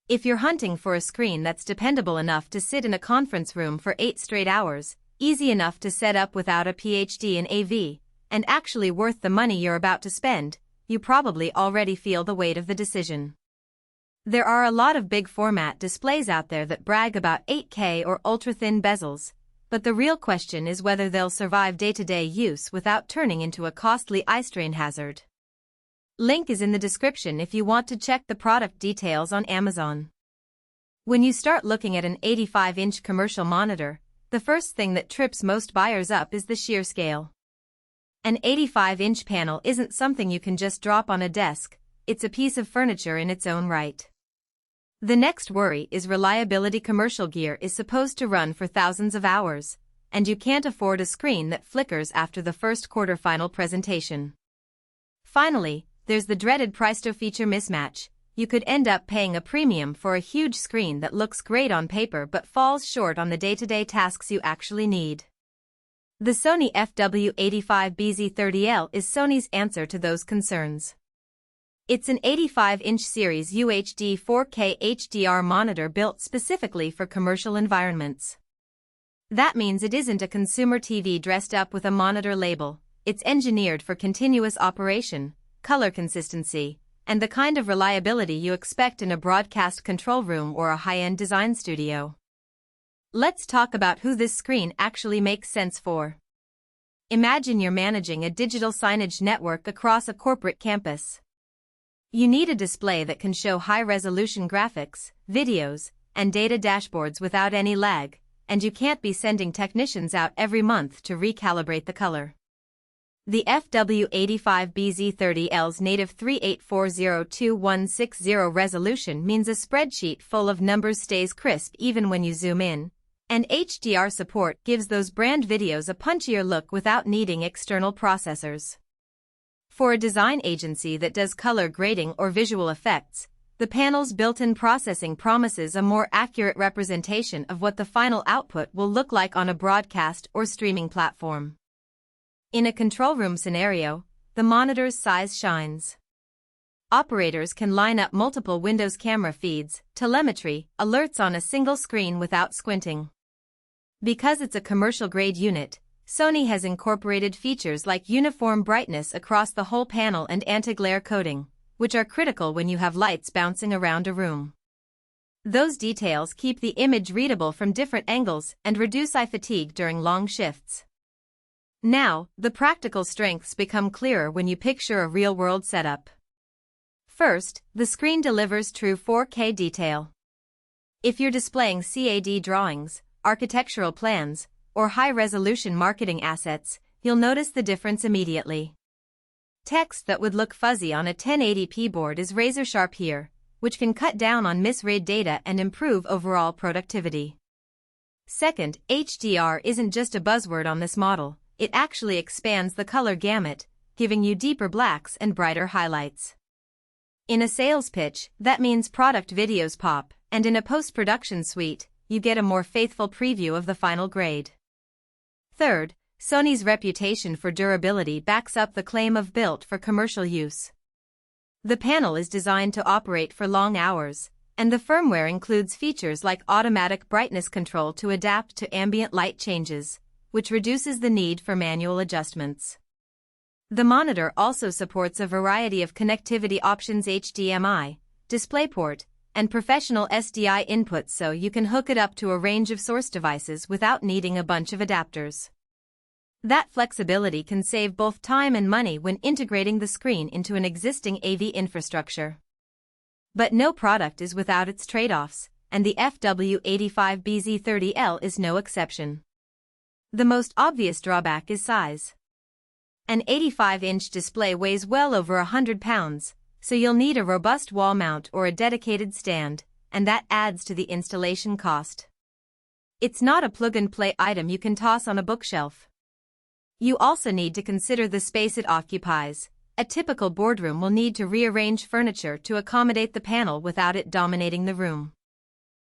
If you're hunting for a screen that's dependable enough to sit in a conference room for 8 straight hours, easy enough to set up without a PhD in AV, and actually worth the money you're about to spend, you probably already feel the weight of the decision. There are a lot of big format displays out there that brag about 8K or ultra-thin bezels, but the real question is whether they'll survive day-to-day use without turning into a costly eye strain hazard. Link is in the description if you want to check the product details on Amazon. When you start looking at an 85-inch commercial monitor, the first thing that trips most buyers up is the sheer scale. An 85-inch panel isn't something you can just drop on a desk, it's a piece of furniture in its own right. The next worry is reliability. Commercial gear is supposed to run for thousands of hours, and you can't afford a screen that flickers after the first quarter-final presentation. Finally, there's the dreaded price-to-feature mismatch. You could end up paying a premium for a huge screen that looks great on paper but falls short on the day-to-day tasks you actually need. The Sony FW85BZ30L is Sony's answer to those concerns. It's an 85-inch series UHD 4K HDR monitor built specifically for commercial environments. That means it isn't a consumer TV dressed up with a monitor label. It's engineered for continuous operation, color consistency, and the kind of reliability you expect in a broadcast control room or a high-end design studio. Let's talk about who this screen actually makes sense for. Imagine you're managing a digital signage network across a corporate campus. You need a display that can show high-resolution graphics, videos, and data dashboards without any lag, and you can't be sending technicians out every month to recalibrate the color. The FW85BZ30L's native 3840x2160 resolution means a spreadsheet full of numbers stays crisp even when you zoom in, and HDR support gives those brand videos a punchier look without needing external processors. For a design agency that does color grading or visual effects, the panel's built-in processing promises a more accurate representation of what the final output will look like on a broadcast or streaming platform. In a control room scenario, the monitor's size shines. Operators can line up multiple Windows camera feeds, telemetry, alerts on a single screen without squinting. Because it's a commercial-grade unit, Sony has incorporated features like uniform brightness across the whole panel and anti-glare coating, which are critical when you have lights bouncing around a room. Those details keep the image readable from different angles and reduce eye fatigue during long shifts. Now, the practical strengths become clearer when you picture a real-world setup. First, the screen delivers true 4K detail. If you're displaying CAD drawings, architectural plans, or high-resolution marketing assets, you'll notice the difference immediately. Text that would look fuzzy on a 1080p board is razor-sharp here, which can cut down on misread data and improve overall productivity. Second, HDR isn't just a buzzword on this model. It actually expands the color gamut, giving you deeper blacks and brighter highlights. In a sales pitch, that means product videos pop, and in a post-production suite, you get a more faithful preview of the final grade. Third, Sony's reputation for durability backs up the claim of built for commercial use. The panel is designed to operate for long hours, and the firmware includes features like automatic brightness control to adapt to ambient light changes, which reduces the need for manual adjustments. The monitor also supports a variety of connectivity options: HDMI, DisplayPort, and professional SDI inputs, so you can hook it up to a range of source devices without needing a bunch of adapters. That flexibility can save both time and money when integrating the screen into an existing AV infrastructure. But no product is without its trade-offs, and the FW85BZ30L is no exception. The most obvious drawback is size. An 85-inch display weighs well over 100 pounds, so you'll need a robust wall mount or a dedicated stand, and that adds to the installation cost. It's not a plug-and-play item you can toss on a bookshelf. You also need to consider the space it occupies. A typical boardroom will need to rearrange furniture to accommodate the panel without it dominating the room.